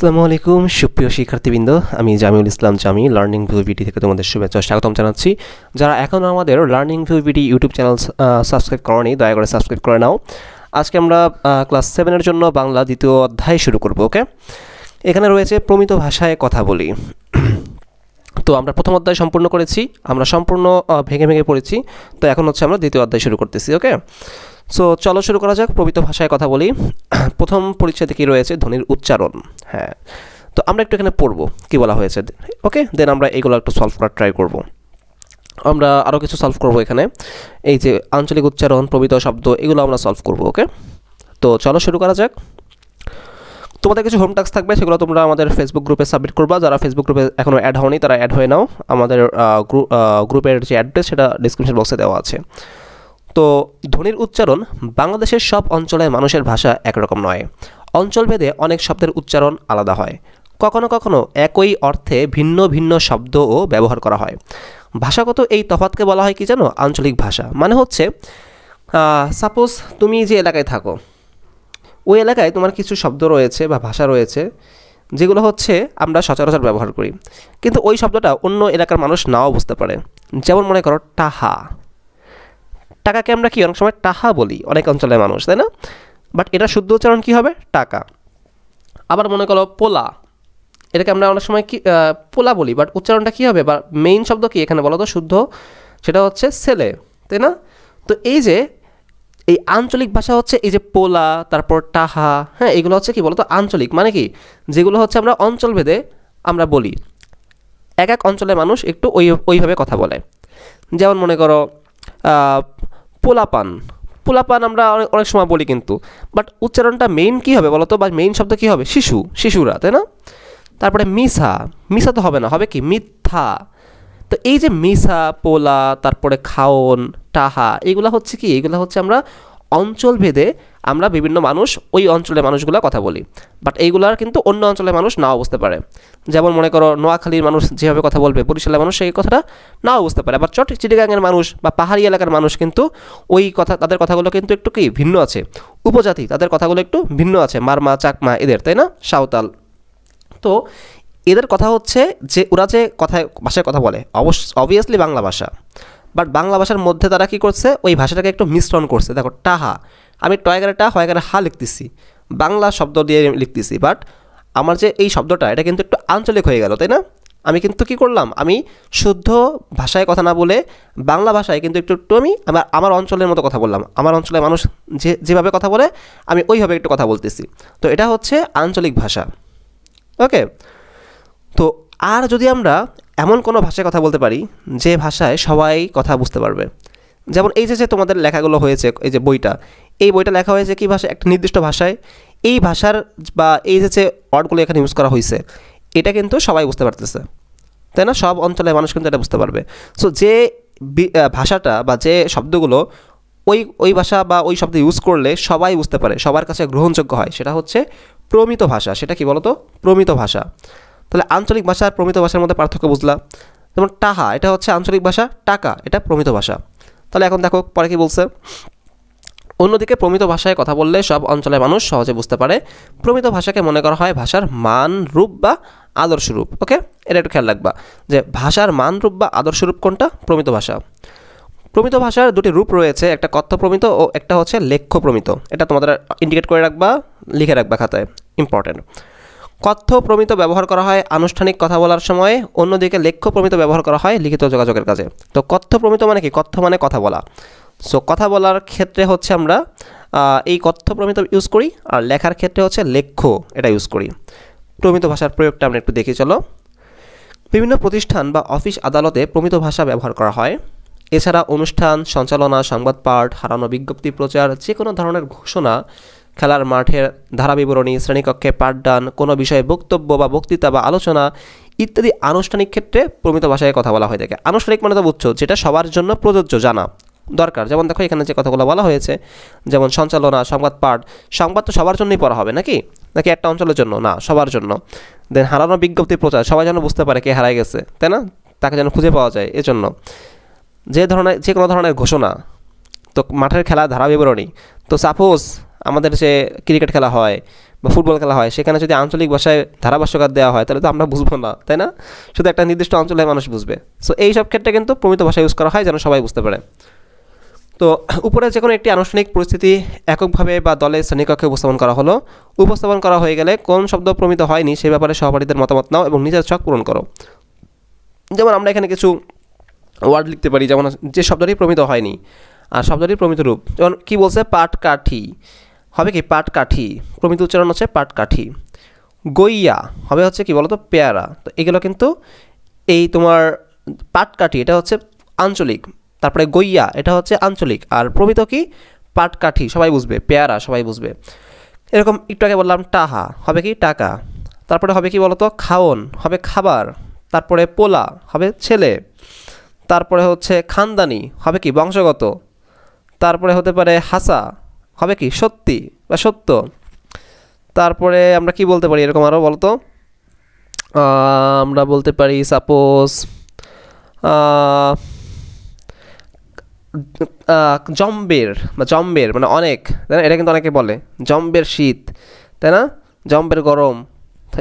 আসসালামু আলাইকুম সুপ্রিয় শিক্ষার্থীবৃন্দ, আমি জামিউল ইসলাম জামি লার্নিং ভিউ ভিডি থেকে তোমাদের শুভেচ্ছা স্বাগতম জানাচ্ছি। যারা এখনও আমাদের লার্নিং ভিউ ভিডি ইউটিউব চ্যানেল সাবস্ক্রাইব করনি, দয়া করে সাবস্ক্রাইব করে নাও। আজকে আমরা ক্লাস 7-এর জন্য বাংলা দ্বিতীয় অধ্যায় শুরু করব। ওকে, এখানে রয়েছে প্রমিত ভাষায় কথা বলি। তো আমরা প্রথম অধ্যায় সম্পূর্ণ করেছি, আমরা সম্পূর্ণ ভেঙে ভেঙে পড়েছি। তো এখন হচ্ছে আমরা দ্বিতীয় অধ্যায় শুরু করতেছি। ওকে, সো চলো শুরু করা যাক। প্রমিত ভাষায় কথা বলি। প্রথম পরিচ্ছেদে কি রয়েছে? ধ্বনির উচ্চারণ। হ্যাঁ, তো আমরা একটু এখানে পড়বো কি বলা হয়েছে। ওকে, দেন আমরা এগুলো একটু সলভ করার ট্রাই করব। আমরা আরও কিছু সলভ করব এখানে। এই যে আঞ্চলিক উচ্চারণ, প্রমিত শব্দ, এগুলো আমরা সলভ করব। ওকে, তো চলো শুরু করা যাক। তোমাদের কিছু হোম টাস্ক থাকবে, সেগুলো তোমরা আমাদের ফেসবুক গ্রুপে সাবমিট করবা। যারা ফেসবুক গ্রুপে এখনও অ্যাড হওনি তারা অ্যাড হয়ে নাও। আমাদের গ্রুপের যে অ্যাড্রেস সেটা ডিসক্রিপশন বক্সে দেওয়া আছে। তো ধ্বনির উচ্চারণ। বাংলাদেশের সব অঞ্চলের মানুষের ভাষা একরকম নয়। অঞ্চলভেদে অনেক শব্দের উচ্চারণ আলাদা হয়। কখনো কখনো একই অর্থে ভিন্ন ভিন্ন শব্দও ব্যবহার করা হয়। ভাষাগত এই তফাৎকে বলা হয় কি জানো? আঞ্চলিক ভাষা। মানে হচ্ছে সাপোজ তুমি যে এলাকায় থাকো, ওই এলাকায় তোমার কিছু শব্দ রয়েছে বা ভাষা রয়েছে যেগুলো হচ্ছে আমরা সচরাচর ব্যবহার করি, কিন্তু ওই শব্দটা অন্য এলাকার মানুষ নাও বুঝতে পারে। যেমন মনে করো টাহা। টাকাকে আমরা কি অনেক সময় টাহা বলি অনেক অঞ্চলের মানুষ, তাই না? বাট এটা শুদ্ধ উচ্চারণ কী হবে? টাকা। আবার মনে করো পোলা, এটাকে আমরা অনেক সময় কি পোলা বলি, বাট উচ্চারণটা কী হবে বা মেইন শব্দ কি এখানে বলো তো শুদ্ধ? সেটা হচ্ছে ছেলে, তাই না? তো এই যে এই আঞ্চলিক ভাষা হচ্ছে এই যে পোলা, তারপর টাহা, হ্যাঁ, এগুলো হচ্ছে কি বলতো আঞ্চলিক। মানে কি, যেগুলো হচ্ছে আমরা অঞ্চলভেদে আমরা বলি, এক এক অঞ্চলের মানুষ একটু ওইভাবে কথা বলে। যেমন মনে করো পোলাপান। পোলাপান আমরা অনেক সময় বলি, কিন্তু বাট উচ্চারণটা মেইন কী হবে বলো তো, বা মেইন শব্দ কী হবে? শিশু, শিশুরা, তাই না? তারপরে মিসা। মিসা তো হবে না, হবে কি? মিথ্যা। তো এই যে মিসা, পোলা, তারপরে খাওন, টাহা, এগুলো হচ্ছে কি? এগুলো হচ্ছে আমরা অঞ্চলভেদে আমরা বিভিন্ন মানুষ ওই অঞ্চলের মানুষগুলো কথা বলি, বাট এইগুলার কিন্তু অন্য অঞ্চলের মানুষ নাও বুঝতে পারে। যেমন মনে করো নোয়াখালীর মানুষ যেভাবে কথা বলবে, বরিশালের মানুষ সেই কথাটা নাও বুঝতে পারে। আবার চিটাগাংয়ের মানুষ বা পাহাড়ি এলাকার মানুষ কিন্তু ওই কথা, তাদের কথাগুলো কিন্তু একটু কি ভিন্ন আছে। উপজাতি, তাদের কথাগুলো একটু ভিন্ন আছে, মারমা, চাকমা এদের, তাই না? সাঁওতাল। তো এদের কথা হচ্ছে যে ওরা যে ভাষায় কথা বলে অবভিয়াসলি বাংলা ভাষা, বাট বাংলা ভাষার মধ্যে তারা কী করছে? ওই ভাষাটাকে একটু মিশ্রণ করছে। দেখো টাহা, আমি টয়গারে টা হয়গারে হা লিখতেছি, বাংলা শব্দ দিয়ে লিখতেছি, বাট আমার যে এই শব্দটা এটা কিন্তু একটু আঞ্চলিক হয়ে গেল, তাই না? আমি কিন্তু কী করলাম? আমি শুদ্ধ ভাষায় কথা না বলে বাংলা ভাষায় কিন্তু একটু একটু আমি আমার অঞ্চলের মতো কথা বললাম। আমার অঞ্চলের মানুষ যেভাবে কথা বলে আমি ওইভাবে একটু কথা বলতেছি। তো এটা হচ্ছে আঞ্চলিক ভাষা। ওকে, তো আর যদি আমরা এমন কোনো ভাষায় কথা বলতে পারি যে ভাষায় সবাই কথা বুঝতে পারবে, যেমন এই যে তোমাদের লেখাগুলো হয়েছে, এই যে বইটা, এই বইটা লেখা হয়েছে কি ভাষায়? একটা নির্দিষ্ট ভাষায়। এই ভাষার বা এই যে ওয়ার্ডগুলো এখানে ইউজ করা হয়েছে, এটা কিন্তু সবাই বুঝতে পারতেছে, তাই না? সব অঞ্চলের মানুষ কিন্তু এটা বুঝতে পারবে। সো যে ভাষাটা বা যে শব্দগুলো ওই ভাষা বা ওই শব্দ ইউজ করলে সবাই বুঝতে পারে, সবার কাছে গ্রহণযোগ্য হয়, সেটা হচ্ছে প্রমিত ভাষা। সেটা কি বলো তো? প্রমিত ভাষা। তাহলে আঞ্চলিক ভাষা আর প্রমিত ভাষার মধ্যে পার্থক্য বুঝলা? যেমন টাহা, এটা হচ্ছে আঞ্চলিক ভাষা, টাকা এটা প্রমিত ভাষা। তাহলে এখন দেখো পরে কি বলছে। অন্যদিকে প্রমিত ভাষায় কথা বললে সব অঞ্চলের মানুষ সহজে বুঝতে পারে। প্রমিত ভাষাকে মনে করা হয় ভাষার মান রূপ বা আদর্শ রূপ। ওকে, এটা একটু খেয়াল রাখবা যে ভাষার মান রূপ বা আদর্শ রূপ কোনটা? প্রমিত ভাষা। প্রমিত ভাষার দুটি রূপ রয়েছে, একটা কথ্য প্রমিত ও একটা হচ্ছে লেখ্য প্রমিত। এটা তোমাদের ইন্ডিকেট করে রাখবা, লিখে রাখবা খাতায়, ইম্পর্টেন্ট। কথ্য প্রমিত ব্যবহার করা হয় আনুষ্ঠানিক কথা বলার সময়, অন্যদিকে লেখ্য প্রমিত ব্যবহার করা হয় লিখিত যোগাযোগের কাজে। তো কথ্য প্রমিত মানে কি? কথ্য মানে কথা বলা। সো কথা বলার ক্ষেত্রে হচ্ছে আমরা এই কথ্য প্রমিত ইউজ করি, আর লেখার ক্ষেত্রে হচ্ছে লেখ্য এটা ইউজ করি। প্রমিত ভাষার প্রয়োগটা আমরা একটু দেখি চলো। বিভিন্ন প্রতিষ্ঠান বা অফিস আদালতে প্রমিত ভাষা ব্যবহার করা হয়। এছাড়া অনুষ্ঠান সঞ্চালনা, সংবাদ পাঠ, হারানো বিজ্ঞপ্তি প্রচার, যে কোনো ধরনের ঘোষণা, খেলার মাঠের ধারা বিবরণী, শ্রেণীকক্ষে পাঠদান, কোনো বিষয়ে বক্তব্য বা বক্তৃতা বা আলোচনা ইত্যাদি আনুষ্ঠানিক ক্ষেত্রে প্রমিত ভাষায় কথা বলা হয়ে থাকে। আনুষ্ঠানিক মানে তো বুঝছো, যেটা সবার জন্য প্রযোজ্য, জানা দরকার। যেমন দেখো এখানে যে কথাগুলো বলা হয়েছে, যেমন সঞ্চালনা, সংবাদ পাঠ, সংবাদ তো সবার জন্যই পড়া হবে নাকি একটা অঞ্চলের জন্য না, সবার জন্য। দেন হারানো বিজ্ঞপ্তি প্রচার, সবাই যেন বুঝতে পারে কে হারাই গেছে, তাই না? তাকে যেন খুঁজে পাওয়া যায়, এজন্য। যে কোনো ধরনের ঘোষণা, তো মাঠের খেলা ধারা বিবরণী। তো সাপোজ আমাদের যে ক্রিকেট খেলা হয় বা ফুটবল খেলা হয়, সেখানে যদি আঞ্চলিক ভাষায় ধারাভাষ্যকার দেওয়া হয় তাহলে তো আমরা বুঝবো না, তাই না? শুধু একটা নির্দিষ্ট অঞ্চলের মানুষ বুঝবে। সো এই সব ক্ষেত্রে কিন্তু প্রমিত ভাষা ইউজ করা হয় যেন সবাই বুঝতে পারে। তো উপরে যে কোনো একটি আনুষ্ঠানিক পরিস্থিতি এককভাবে বা দলে শ্রেণীকক্ষে উপস্থাপন করা হলো। উপস্থাপন করা হয়ে গেলে কোন শব্দ প্রমিত হয়নি সে ব্যাপারে সহপাঠীদের মতামত নাও এবং নিজের ছক পূরণ করো। যেমন আমরা এখানে কিছু ওয়ার্ড লিখতে পারি, যেমন যে শব্দটি প্রমিত হয়নি আর শব্দটির প্রমিত রূপ, যেমন কী বলছে, পাটকাঠি হবে কি পাটকাঠি, প্রমিত উচ্চারণ হচ্ছে পাটকাঠি। গইয়া হবে হচ্ছে কি বলতো পেয়ারা। তো এগুলো কিন্তু এই তোমার পাটকাঠি এটা হচ্ছে আঞ্চলিক, তারপরে গইয়া এটা হচ্ছে আঞ্চলিক, আর প্রমিত কি পাটকাঠি সবাই বুঝবে, পেয়ারা সবাই বুঝবে। এরকম একটু আগে বললাম টাহা হবে কি টাকা, তারপরে হবে কি বলতো খাওন হবে খাবার, তারপরে পোলা হবে ছেলে, তারপরে হচ্ছে খানদানি হবে কি বংশগত, তারপরে হতে পারে হাসা হবে কি সত্যি বা সত্য। তারপরে আমরা কি বলতে পারি এরকম আরও বলতো, আমরা বলতে পারি সাপোজ জম্বের বা জম্বের মানে অনেক, তাই না? এটা কিন্তু অনেকে বলে জম্বের শীত, তাই না? জম্বের গরম,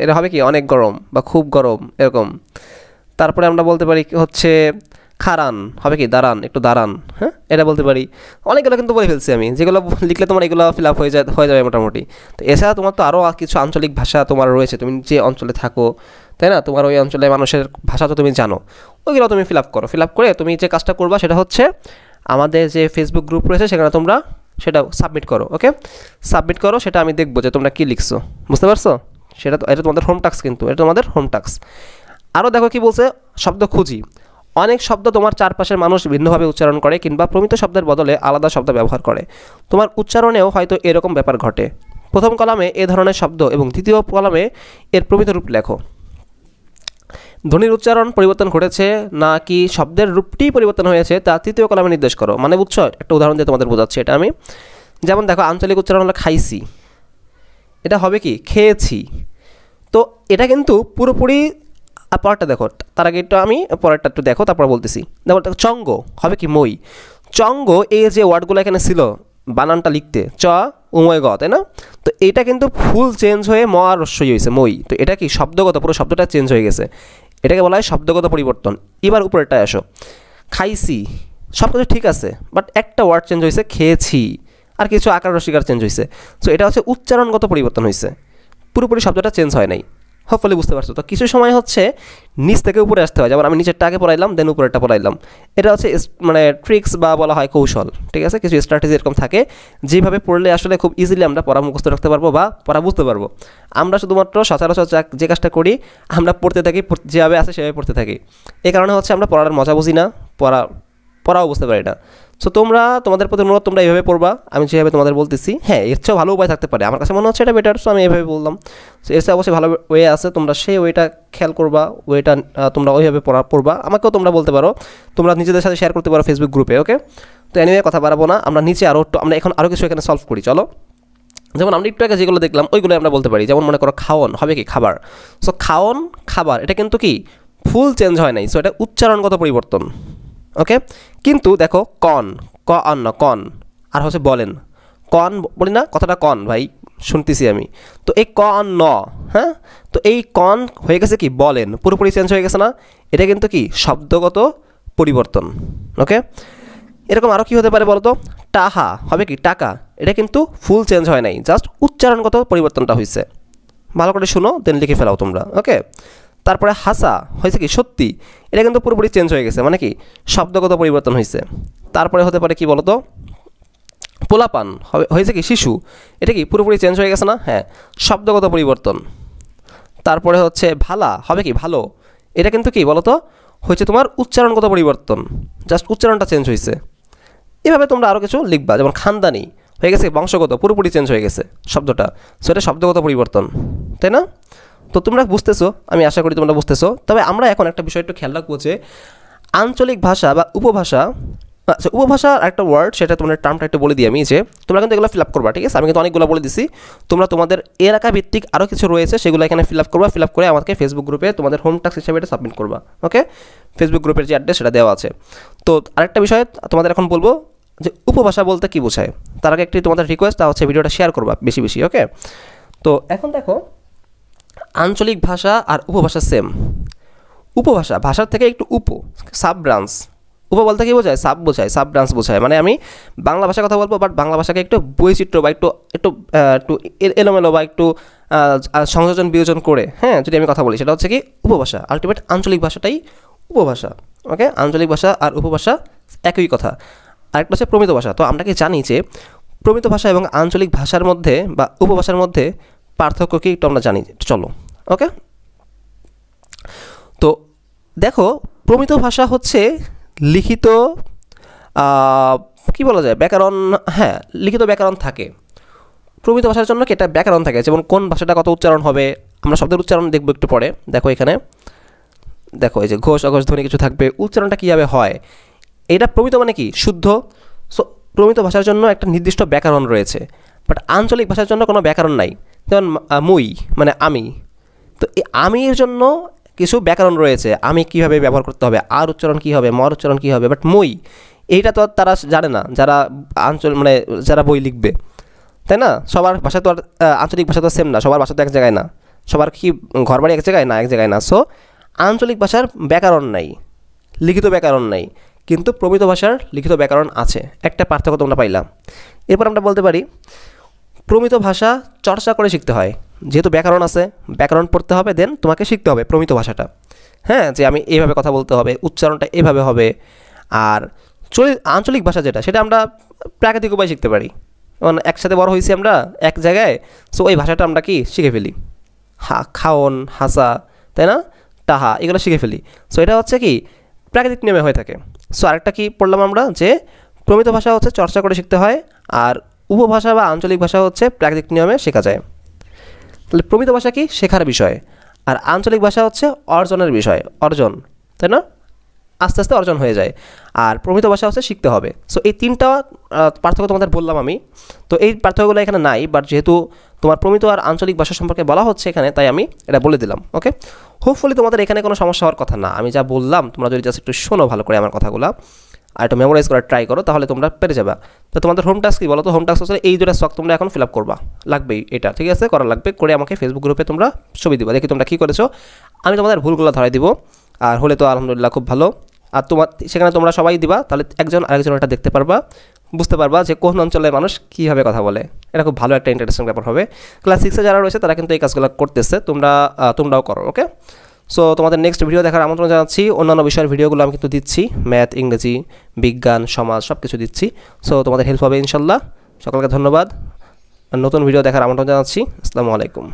এটা হবে কি অনেক গরম বা খুব গরম এরকম। তারপরে আমরা বলতে পারি হচ্ছে খারান হবে কি দাঁড়ান, একটু দাঁড়ান, হ্যাঁ এটা বলতে পারি। অনেকগুলো কিন্তু বলে ফেলছি আমি, যেগুলো লিখলে তোমার এগুলো ফিল আপ হয়ে যাবে মোটামুটি। তো এছাড়া তোমার তো আরও কিছু আঞ্চলিক ভাষা তোমার রয়েছে, তুমি যে অঞ্চলে থাকো, তাই না? তোমার ওই অঞ্চলের মানুষের ভাষা তো তুমি জানো, ওইগুলো তুমি ফিল আপ করো। ফিল আপ করে তুমি যে কাজটা করবা সেটা হচ্ছে আমাদের যে ফেসবুক গ্রুপ রয়েছে সেখানে তোমরা সেটা সাবমিট করো। ওকে, সাবমিট করো, সেটা আমি দেখবো যে তোমরা কী লিখছো, বুঝতে পারছো? এটা তোমাদের হোম টাস্ক, কিন্তু এটা তোমাদের হোম টাস্ক। আরও দেখো কি বলছে, শব্দ খুঁজি। অনেক শব্দ তোমার চারপাশের মানুষ ভিন্নভাবে উচ্চারণ করে কিংবা প্রমিত শব্দের বদলে আলাদা শব্দ ব্যবহার করে। তোমার উচ্চারণেও হয়তো এরকম ব্যাপার ঘটে। প্রথম কলামে এ ধরনের শব্দ এবং দ্বিতীয় কলামে এর প্রমিত রূপ লেখো। ধ্বনির উচ্চারণ পরিবর্তন ঘটেছে নাকি শব্দের রূপটি পরিবর্তন হয়েছে তা তৃতীয় কলামে নির্দেশ করো। মানে বুঝছো, একটা উদাহরণ দিয়ে তোমাদের বোঝাচ্ছি এটা আমি। যেমন দেখো আঞ্চলিক উচ্চারণ হলো খাইছি, এটা হবে কি খেয়েছি। তো এটা কিন্তু পুরোপুরি, পরেরটা দেখো, তার আগে একটু আমি পরেরটা একটু দেখো, তারপর বলতেছি। দেখো চঙ্গ হবে কি মই। চঙ্গ এই যে ওয়ার্ডগুলো এখানে ছিল বানানটা লিখতে চ উময় গ, তাই না? তো এটা কিন্তু ফুল চেঞ্জ হয়ে ম আর রস্যই হয়েছে মই। তো এটা কি শব্দগত, পুরো শব্দটা চেঞ্জ হয়ে গেছে, এটাকে বলা হয় শব্দগত পরিবর্তন। এবার উপরেরটায় আসো, খাইছি সব কিছু ঠিক আছে, বাট একটা ওয়ার্ড চেঞ্জ হয়েছে খেয়েছি, আর কিছু আকার রসিকার চেঞ্জ হয়েছে। সো এটা হচ্ছে উচ্চারণগত পরিবর্তন হয়েছে, পুরোপুরি শব্দটা চেঞ্জ হয় নাই। হোপফুলি বুঝতে পারছো। তো কিছু সময় হচ্ছে নিচ থেকে উপরে আসতে হয়, যেমন আমি নিচেরটা আগে পড়াইলাম দেন উপরেরটা পড়াইলাম। এটা হচ্ছে মানে ট্রিক্স বা বলা হয় কৌশল, ঠিক আছে? কিছু স্ট্র্যাটেজি এরকম থাকে যেভাবে পড়লে আসলে খুব ইজিলি আমরা পড়া মুখস্থ রাখতে পারবো বা পড়া বুঝতে পারবো। আমরা শুধুমাত্র সচরাচর যে কাজটা করি, আমরা পড়তে থাকি, যেভাবে আছে সেভাবে পড়তে থাকি। এই কারণে হচ্ছে আমরা পড়ার মজা বুঝি না, পড়াও বুঝতে পারি না। সো তোমাদের প্রতি অনুরোধ, তোমরা এইভাবে পড়বা, আমি যেভাবে তোমাদের বলতেছি। হ্যাঁ, এর চেয়েও ভালো উপায় থাকতে পারে, আমার কাছে মনে হচ্ছে এটা বেটার, সো আমি এইভাবে বললাম। সো এর চেয়ে অবশ্যই ভালো ওয়ে আছে, তোমরা সেই ওয়েটা খেয়াল করবা, ওয়েটা তোমরা ওইভাবে পড়বা। আমাকেও তোমরা বলতে পারো, তোমরা নিজেদের সাথে শেয়ার করতে পারো ফেসবুক গ্রুপে। ওকে, তো এনিওয়ে কথা বাড়াবো না, আমরা নিচে আমরা এখন আরও কিছু এখানে সলভ করি, চলো। যেমন আমরা একটু আগে যেগুলো দেখলাম ওইগুলো আমরা বলতে পারি। যেমন মনে করো খাওন হবে কি খাবার। সো খাওন খাবার, এটা কিন্তু কি ফুল চেঞ্জ হয় নাই, সো এটা উচ্চারণগত পরিবর্তন। ওকে, কিন্তু দেখো কন, ক অন্য কন, আর হচ্ছে বলেন কন, বলি না কথাটা কন ভাই, শুনতেছি আমি। তো এই ক ন, হ্যাঁ, তো এই কন হয়ে গেছে কি বলেন, পুরোপুরি চেঞ্জ হয়ে গেছে না? এটা কিন্তু কি শব্দগত পরিবর্তন। ওকে, এরকম আরও কী হতে পারে বলো তো, টাহা হবে কি টাকা, এটা কিন্তু ফুল চেঞ্জ হয় নাই, জাস্ট উচ্চারণগত পরিবর্তনটা হয়েছে। ভালো করে শুনো, দেন লিখে ফেলাও তোমরা। ওকে, তারপরে হাসা হয়েছে কি সত্যি, এটা কিন্তু পুরোপুরি চেঞ্জ হয়ে গেছে, মানে কি শব্দগত পরিবর্তন হয়েছে। তারপরে হতে পারে কি বলতো, পোলাপান হয়েছে কি শিশু, এটা কি পুরোপুরি চেঞ্জ হয়ে গেছে না? হ্যাঁ, শব্দগত পরিবর্তন। তারপরে হচ্ছে ভালা হবে কি ভালো, এটা কিন্তু কি বলতো হয়েছে তোমার উচ্চারণগত পরিবর্তন, জাস্ট উচ্চারণটা চেঞ্জ হয়েছে। এভাবে তোমরা আরও কিছু লিখবা। যেমন খানদানি হয়ে গেছে বংশগত, পুরোপুরি চেঞ্জ হয়ে গেছে শব্দটা, সো এটা শব্দগত পরিবর্তন, তাই না? তো তোমরা বুঝতেছো, আমি আশা করি তোমরা বুঝতেছো। তবে আমরা এখন একটা বিষয় একটু খেয়াল রাখবো যে আঞ্চলিক ভাষা বা উপভাষা, আচ্ছা উপভাষার একটা ওয়ার্ড, সেটা তোমাদের টার্মটা একটু বলে দিই আমি, যে তোমরা কিন্তু এগুলো ফিল আপ করবা, ঠিক আছে? আমি কিন্তু অনেকগুলো বলে দিছি, তোমরা তোমাদের এলাকা ভিত্তিক আরও কিছু রয়েছে সেগুলো এখানে ফিল আপ করবা। ফিল আপ করে আমাকে ফেসবুক গ্রুপে তোমাদের হোম টাস্ক হিসেবে এটা সাবমিট করবা। ওকে, ফেসবুক গ্রুপের যে অ্যাড্রেস সেটা দেওয়া আছে। তো আরেকটা বিষয় তোমাদের এখন বলবো যে উপভাষা বলতে কী বোঝায়। তার আগে একটি তোমাদের রিকোয়েস্ট, তা হচ্ছে ভিডিওটা শেয়ার করবা বেশি বেশি। ওকে, তো এখন দেখো আঞ্চলিক ভাষা আর উপভাষা সেম। উপভাষা ভাষার থেকে একটু সাব ব্রাঞ্চ। বলতে কি বোঝায়? সাব বোঝায়, সাব ব্রাঞ্চ বোঝায়। মানে আমি বাংলা ভাষার কথা বলবো, বাট বাংলা ভাষাকে একটু বৈচিত্র্য বা একটু একটু একটু এলোমেলো বা একটু সংযোজন বিয়োজন করে, হ্যাঁ, যদি আমি কথা বলি, সেটা হচ্ছে কি উপভাষা। আলটিমেট আঞ্চলিক ভাষাটাই উপভাষা। ওকে, আঞ্চলিক ভাষা আর উপভাষা একই কথা। আরেকটা হচ্ছে প্রমিত ভাষা। তো আমরা কি জানি যে প্রমিত ভাষা এবং আঞ্চলিক ভাষার মধ্যে বা উপভাষার মধ্যে পার্থক্য কি একটু আমরা জানি, চলো। ওকে, তো দেখো প্রমিত ভাষা হচ্ছে লিখিত, কি বলা যায়, ব্যাকরণ। হ্যাঁ, লিখিত ব্যাকরণ থাকে। প্রমিত ভাষার জন্য কি একটা ব্যাকরণ থাকে, যেমন কোন ভাষাটা কত উচ্চারণ হবে, আমরা শব্দের উচ্চারণ দেখবো একটু পরে। দেখো এখানে, দেখো এই যে ঘোষ অঘোষ ধ্বনি কিছু থাকবে, উচ্চারণটা কীভাবে হয়, এটা প্রমিত মানে কি শুদ্ধ। সো প্রমিত ভাষার জন্য একটা নির্দিষ্ট ব্যাকরণ রয়েছে, বাট আঞ্চলিক ভাষার জন্য কোনো ব্যাকরণ নাই। যেমন মুই মানে আমি, তো এই আমির জন্য কিছু ব্যাকরণ রয়েছে, আমি কীভাবে ব্যবহার করতে হবে, আর উচ্চারণ কী হবে, মর উচ্চারণ কী হবে। বাট মই এইটা তো তারা জানে না, যারা মানে যারা বই লিখবে, তাই না? সবার ভাষা তো আর আঞ্চলিক ভাষা তো সেম না, সবার ভাষা তো এক জায়গায় না, সবার কি ঘরবাড়ি এক জায়গায় না, এক জায়গায় না। সো আঞ্চলিক ভাষার ব্যাকরণ নাই, লিখিত ব্যাকরণ নাই, কিন্তু প্রমিত ভাষার লিখিত ব্যাকরণ আছে। একটা পার্থক্য তোমরা পাইলাম। এরপর আমরা বলতে পারি প্রমিত ভাষা চর্চা করে শিখতে হয়। যেহেতু ব্যাকরণ আছে, ব্যাকরণ পড়তে হবে, দেন তোমাকে শিখতে হবে প্রমিত ভাষাটা। হ্যাঁ, যে আমি এইভাবে কথা বলতে হবে, উচ্চারণটা এভাবে হবে। আর আঞ্চলিক ভাষা যেটা, সেটা আমরা প্রাকৃতিক উপায় শিখতে পারি। মানে একসাথে বড় হয়েছি আমরা এক জায়গায়, সো ওই ভাষাটা আমরা কি শিখে ফেলি, খাওন, হাসা, তাই না, টাহা, এগুলো শিখে ফেলি। সো এটা হচ্ছে কি প্রাকৃতিক নিয়মে হয়ে থাকে। সো আরেকটা কি পড়লাম আমরা, যে প্রমিত ভাষা হচ্ছে চর্চা করে শিখতে হয়, আর উপভাষা বা আঞ্চলিক ভাষা হচ্ছে প্রাকৃতিক নিয়মে শেখা যায়। তাহলে প্রমিত ভাষা কি শেখার বিষয়, আর আঞ্চলিক ভাষা হচ্ছে অর্জনের বিষয়, অর্জন, তাই না, আস্তে আস্তে অর্জন হয়ে যায়। আর প্রমিত ভাষা হচ্ছে শিখতে হবে। সো এই তিনটা পার্থক্য তোমাদের বললাম আমি। তো এই পার্থক্যগুলো এখানে নাই, বাট যেহেতু তোমার প্রমিত আর আঞ্চলিক ভাষা সম্পর্কে বলা হচ্ছে এখানে, তাই আমি এটা বলে দিলাম। ওকে, হোপফুলি তোমাদের এখানে কোনো সমস্যা হওয়ার কথা না। আমি যা বললাম তোমরা যদি জাস্ট একটু শোনো ভালো করে আমার কথাগুলো, আর একটু মেমোরাইজ করার ট্রাই করো, তাহলে তোমরা পেরে যাবে। তো তোমাদের হোম টাস্ক কি বলো তো? হোম টাস্ক হচ্ছে এই দুটো শখ তোমরা এখন ফিল আপ করবা, লাগবেই এটা, ঠিক আছে, করা লাগবে। করে আমাকে ফেসবুক গ্রুপে তোমরা ছবি দিবা, দেখি তোমরা কী করেছো। আমি তোমাদের ভুলগুলো ধরাই দিব, আর হলে তো আলহামদুলিল্লাহ খুব ভালো। আর সেখানে তোমরা সবাই দিবা, তাহলে একজন আরেকজন এটা দেখতে পারবা, বুঝতে পারবা যে কোন অঞ্চলের মানুষ কীভাবে কথা বলে। এটা খুব ভালো একটা ইন্টারেস্টিং ব্যাপার হবে। ক্লাস 6-এ যারা রয়েছে তারা কিন্তু এই কাজগুলো করতেছে, তোমরাও করো। ওকে, সো তোমাদের নেক্সট ভিডিও দেখার আমন্ত্রণ জানাচ্ছি। অন্যান্য বিষয়ের ভিডিওগুলো আমি কিন্তু দিচ্ছি, ম্যাথ, ইংরেজি, বিজ্ঞান, সমাজ, সব কিছু দিচ্ছি। সো তোমাদের হেল্প হবে ইনশাল্লাহ। সকলকে ধন্যবাদ। নতুন ভিডিও দেখার আমন্ত্রণ জানাচ্ছি। আসসালামু আলাইকুম।